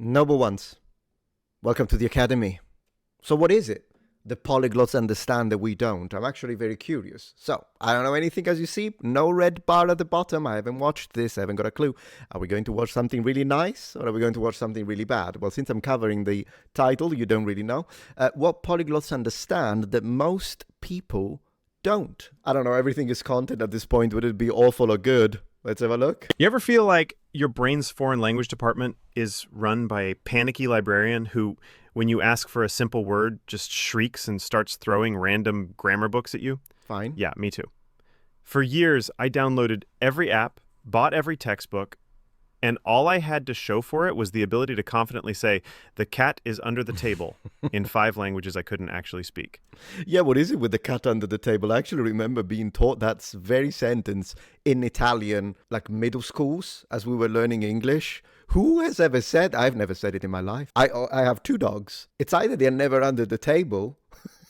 Noble ones, welcome to the Academy. So what is it? The polyglots understand that we don't. I'm actually very curious. So, I don't know anything as you see. No red bar at the bottom. I haven't watched this. I haven't got a clue. Are we going to watch something really nice or are we going to watch something really bad? Well, since I'm covering the title, you don't really know. What polyglots understand that most people don't. I don't know. Everything is content at this point. Would it be awful or good? Let's have a look. You ever feel like your brain's foreign language department is run by a panicky librarian who, when you ask for a simple word, just shrieks and starts throwing random grammar books at you? Fine. Yeah, me too. For years, I downloaded every app, bought every textbook, and all I had to show for it was the ability to confidently say, "The cat is under the table," in 5 languages I couldn't actually speak. Yeah, what is it with the cat under the table? I actually remember being taught that very sentence in Italian, like middle schools, as we were learning English. Who has ever said? I've never said it in my life. I have 2 dogs. It's either they're never under the table.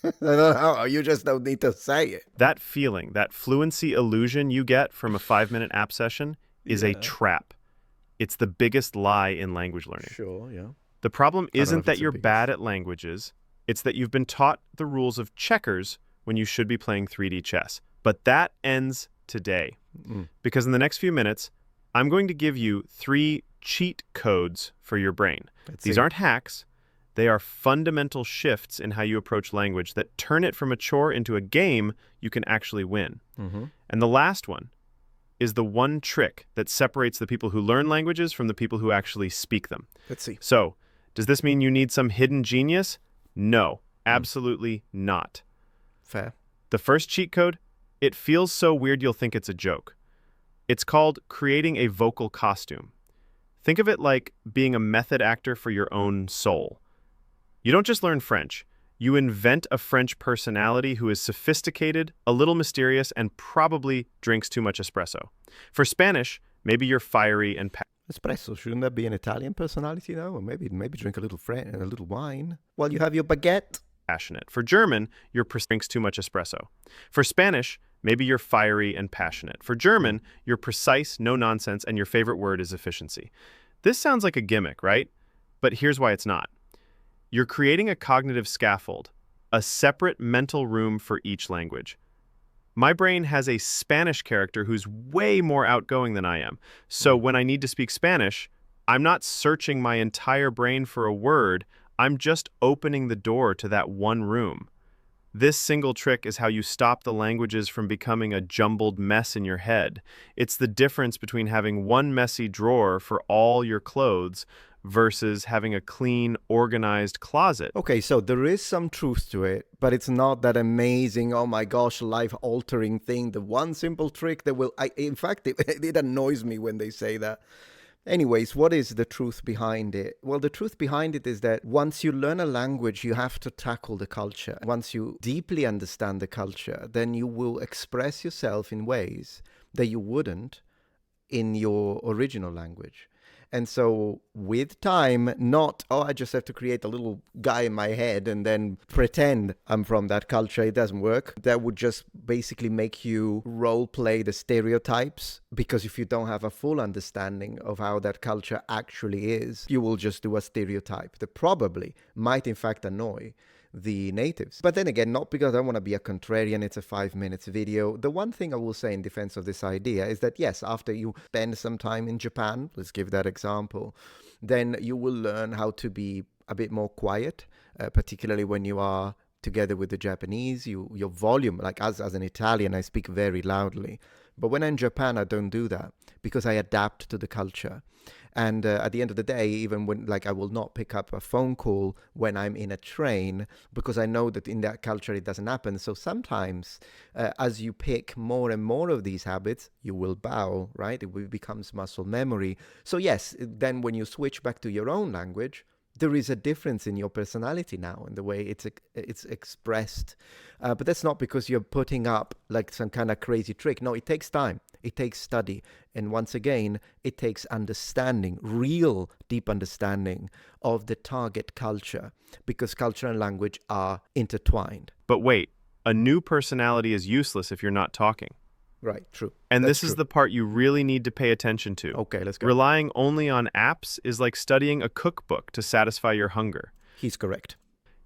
I don't know, you just don't need to say it. That feeling, that fluency illusion you get from a 5-minute app session is a trap. It's the biggest lie in language learning. Sure, yeah. The problem know isn't if that it's the you're biggest. bad at languages. It's that you've been taught the rules of checkers when you should be playing 3D chess. But that ends today. Because in the next few minutes, I'm going to give you 3 cheat codes for your brain. These aren't hacks. They are fundamental shifts in how you approach language that turn it from a chore into a game you can actually win. And the last one is the one trick that separates the people who learn languages from the people who actually speak them. Let's see. So, does this mean you need some hidden genius? No, absolutely not. Fair. The first cheat code, it feels so weird you'll think it's a joke. It's called creating a vocal costume. Think of it like being a method actor for your own soul. You don't just learn French. You invent a French personality who is sophisticated, a little mysterious, and probably drinks too much espresso. For Spanish, maybe you're fiery and Espresso, shouldn't that be an Italian personality now? Or maybe drink a little a little wine while you have your baguette. passionate. For German, you're drinks too much espresso. For Spanish, maybe you're fiery and passionate. For German, you're precise, no nonsense, and your favorite word is efficiency. This sounds like a gimmick, right? But here's why it's not. You're creating a cognitive scaffold, a separate mental room for each language. My brain has a Spanish character who's way more outgoing than I am. So when I need to speak Spanish, I'm not searching my entire brain for a word. I'm just opening the door to that one room. This single trick is how you stop the languages from becoming a jumbled mess in your head. It's the difference between having one messy drawer for all your clothes versus having a clean, organized closet. Okay, so there is some truth to it, but it's not that amazing, oh my gosh, life-altering thing, the one simple trick that will... in fact, it annoys me when they say that. Anyways, what is the truth behind it? Well, the truth behind it is that once you learn a language, you have to tackle the culture. Once you deeply understand the culture, then you will express yourself in ways that you wouldn't in your original language. And so with time, not, oh, I just have to create a little guy in my head and then pretend I'm from that culture. It doesn't work. That would just basically make you role play the stereotypes, because if you don't have a full understanding of how that culture actually is, you will just do a stereotype that probably might in fact annoy the natives. But then again, not because I want to be a contrarian, it's a 5 minutes video. The one thing I will say in defense of this idea is that yes, after you spend some time in Japan, let's give that example, then you will learn how to be a bit more quiet, particularly when you are together with the Japanese. Your volume, like as an Italian, I speak very loudly. But when I'm in Japan, I don't do that because I adapt to the culture. And at the end of the day, even when, like, I will not pick up a phone call when I'm in a train because I know that in that culture it doesn't happen. So sometimes as you pick more and more of these habits, you will bow, right? It becomes muscle memory. So yes, then when you switch back to your own language, there is a difference in your personality now and the way it's expressed. But that's not because you're putting up like some kind of crazy trick. No, it takes time. It takes study. And once again, it takes understanding, real deep understanding of the target culture, because culture and language are intertwined. But wait, a new personality is useless if you're not talking. Right, true. And That's this true. is the part you really need to pay attention to. Okay, let's go. Relying only on apps is like studying a cookbook to satisfy your hunger. He's correct.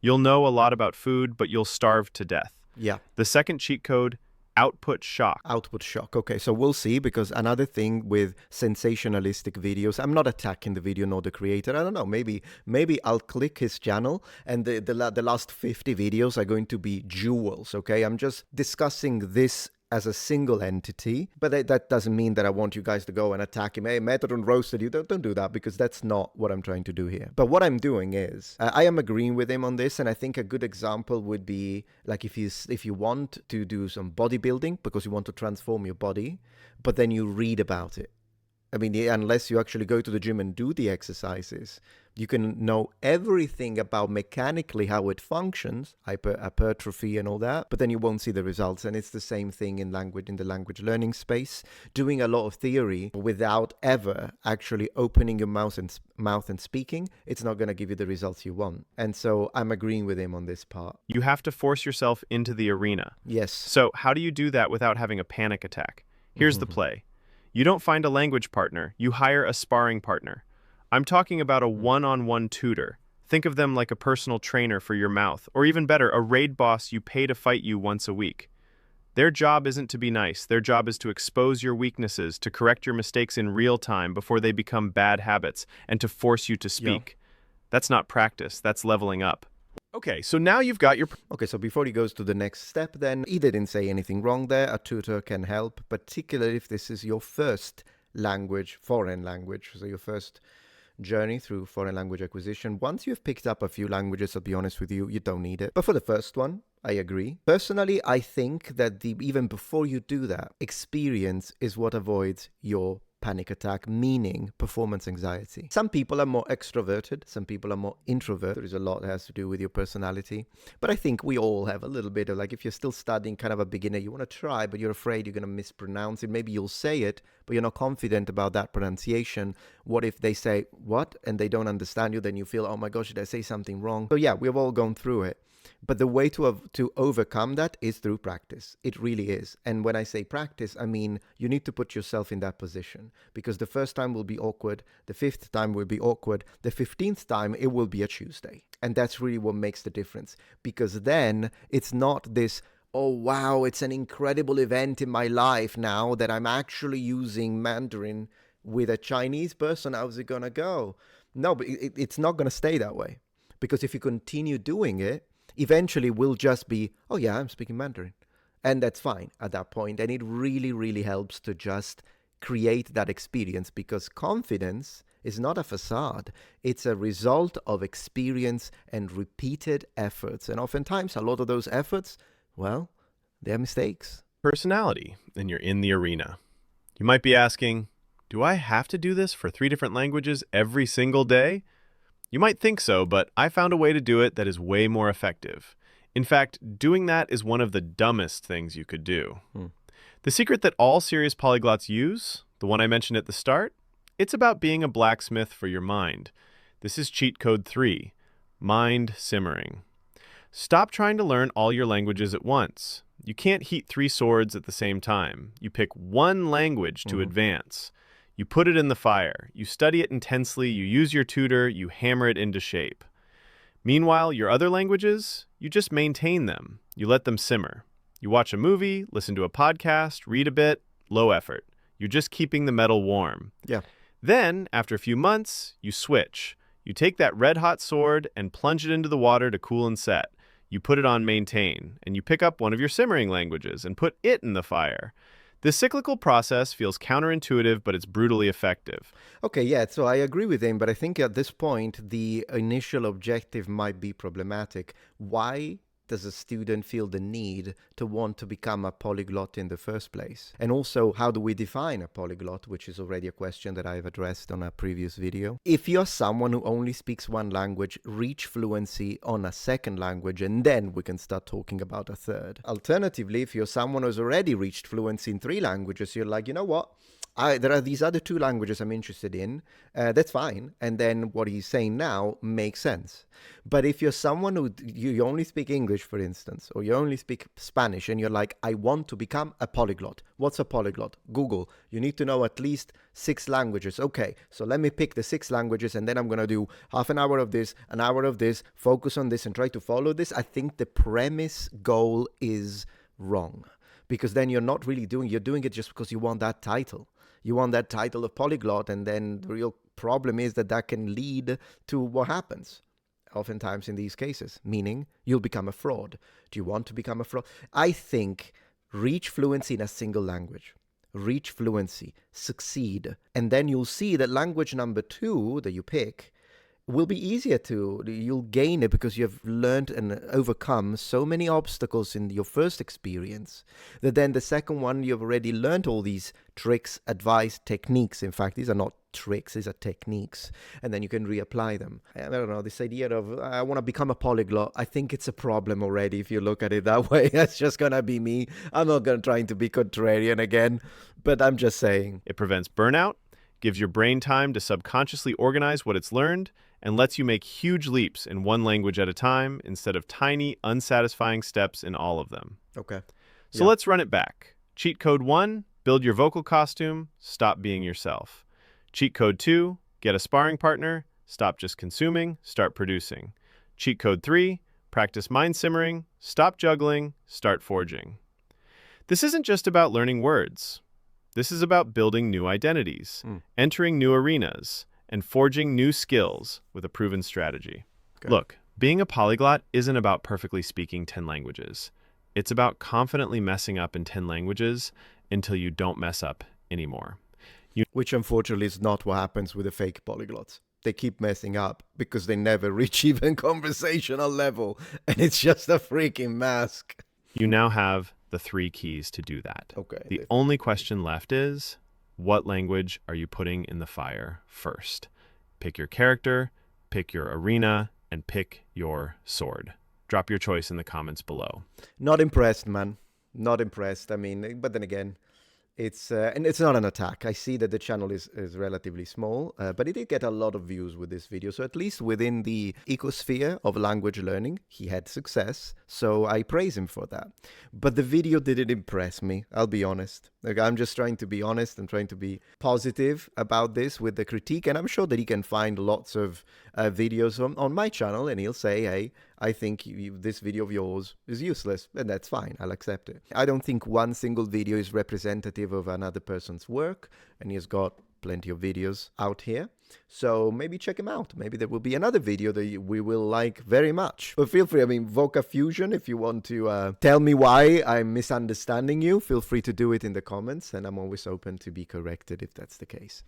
You'll know a lot about food, but you'll starve to death. Yeah. The second cheat code, output shock. Output shock. Okay, so we'll see, because another thing with sensationalistic videos, I'm not attacking the video nor the creator. I don't know. Maybe I'll click his channel and the last 50 videos are going to be jewels. Okay, I'm just discussing this as a single entity, but that doesn't mean that I want you guys to go and attack him. Hey, Metatron roasted you. Don't do that, because that's not what I'm trying to do here. But what I'm doing is I am agreeing with him on this, and I think a good example would be like if you want to do some bodybuilding because you want to transform your body, but then you read about it. I mean, unless you actually go to the gym and do the exercises, you can know everything about mechanically how it functions, hypertrophy and all that, but then you won't see the results. And it's the same thing in the language learning space. Doing a lot of theory without ever actually opening your mouth and speaking, it's not going to give you the results you want. And so I'm agreeing with him on this part. You have to force yourself into the arena. Yes. So how do you do that without having a panic attack? Here's the play. You don't find a language partner, you hire a sparring partner. I'm talking about a one-on-one tutor. Think of them like a personal trainer for your mouth, or even better, a raid boss you pay to fight you once a week. Their job isn't to be nice. Their job is to expose your weaknesses, to correct your mistakes in real time before they become bad habits, and to force you to speak. That's not practice, that's leveling up. Okay, so now you've got your... Okay, so before he goes to the next step, then he didn't say anything wrong there. A tutor can help, particularly if this is your first language, foreign language, so your first journey through foreign language acquisition. Once you've picked up a few languages, I'll be honest with you, you don't need it. But for the first one, I agree. Personally, I think that even before you do that, experience is what avoids your panic attack, meaning performance anxiety. Some people are more extroverted, some people are more introverted. There is a lot that has to do with your personality. But I think we all have a little bit of, like, if you're still studying, kind of a beginner, you want to try, but you're afraid you're going to mispronounce it. Maybe you'll say it, but you're not confident about that pronunciation. What if they say, what? And they don't understand you, then you feel, oh my gosh, did I say something wrong? So yeah, we've all gone through it. But the way to overcome that is through practice. It really is. And when I say practice, I mean you need to put yourself in that position, because the first time will be awkward, the fifth time will be awkward, the 15th time it will be a Tuesday. And that's really what makes the difference, because then it's not this, oh wow, it's an incredible event in my life now that I'm actually using Mandarin with a Chinese person. How's it gonna go? No, but it's not gonna stay that way, because if you continue doing it, eventually will just be, oh yeah, I'm speaking Mandarin. And that's fine at that point. And it really, really helps to just create that experience, because confidence is not a facade. It's a result of experience and repeated efforts. And oftentimes, a lot of those efforts, well, they're mistakes. Personality, and you're in the arena. You might be asking, do I have to do this for 3 different languages every single day? You might think so, but I found a way to do it that is way more effective. In fact, doing that is one of the dumbest things you could do. The secret that all serious polyglots use, the one I mentioned at the start, it's about being a blacksmith for your mind. This is cheat code 3, mind simmering. Stop trying to learn all your languages at once. You can't heat 3 swords at the same time. You pick one language to advance. You put it in the fire, you study it intensely, you use your tutor, you hammer it into shape. Meanwhile, your other languages, you just maintain them. You let them simmer. You watch a movie, listen to a podcast, read a bit, low effort. You're just keeping the metal warm. Yeah. Then, after a few months, you switch. You take that red-hot sword and plunge it into the water to cool and set. You put it on maintain, and you pick up one of your simmering languages and put it in the fire. This cyclical process feels counterintuitive, but it's brutally effective. Okay, yeah, so I agree with him, but I think at this point, the initial objective might be problematic. Why does a student feel the need to want to become a polyglot in the first place? And also, how do we define a polyglot, which is already a question that I've addressed on a previous video. If you're someone who only speaks one language, reach fluency on a second language, and then we can start talking about a third. Alternatively, if you're someone who's already reached fluency in 3 languages, you're like, you know what? there are these other two languages I'm interested in. That's fine. And then what he's saying now makes sense. But if you're someone who you only speak English, for instance, or you only speak Spanish, and you're like, I want to become a polyglot. What's a polyglot? Google. You need to know at least 6 languages. Okay, so let me pick the 6 languages, and then I'm going to do half an hour of this, an hour of this, focus on this, and try to follow this. I think the premise goal is wrong. Because then you're not really you're doing it just because you want that title. You want that title of polyglot, and then the real problem is that can lead to what happens oftentimes in these cases, meaning you'll become a fraud. Do you want to become a fraud? I think reach fluency in a single language. Reach fluency, succeed, and then you'll see that language number 2 that you pick will be easier you'll gain it because you've learned and overcome so many obstacles in your first experience that then the second one you've already learned all these tricks, advice, techniques. In fact, these are not tricks, these are techniques, and then you can reapply them. I don't know, this idea of I want to become a polyglot, I think it's a problem already if you look at it that way. That's just gonna be me. I'm not gonna try to be contrarian again, but I'm just saying. It prevents burnout, gives your brain time to subconsciously organize what it's learned, and lets you make huge leaps in one language at a time instead of tiny, unsatisfying steps in all of them. Okay. So let's run it back. Cheat code 1, build your vocal costume, stop being yourself. Cheat code 2, get a sparring partner, stop just consuming, start producing. Cheat code 3, practice mind simmering, stop juggling, start forging. This isn't just about learning words. This is about building new identities, entering new arenas, and forging new skills with a proven strategy. Okay. Look, being a polyglot isn't about perfectly speaking 10 languages. It's about confidently messing up in 10 languages until you don't mess up anymore. Which unfortunately is not what happens with the fake polyglots. They keep messing up because they never reach even conversational level, and it's just a freaking mask. You now have the 3 keys to do that. Okay. The only question left is, what language are you putting in the fire first? Pick your character, pick your arena, and pick your sword. Drop your choice in the comments below. Not impressed, man. Not impressed. I mean, but then again, and it's not an attack. I see that the channel is relatively small, but it did get a lot of views with this video. So at least within the ecosphere of language learning, he had success. So I praise him for that. But the video didn't impress me, I'll be honest. Like, I'm just trying to be honest and trying to be positive about this with the critique. And I'm sure that he can find lots of videos on my channel, and he'll say, hey, I think this video of yours is useless, and that's fine. I'll accept it. I don't think one single video is representative of another person's work, and he's got plenty of videos out here. So maybe check him out. Maybe there will be another video that we will like very much. But feel free, I mean, Voca Fusion, if you want to tell me why I'm misunderstanding you, feel free to do it in the comments, and I'm always open to be corrected if that's the case.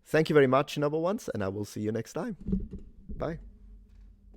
Thank you very much, number ones, and I will see you next time. Bye.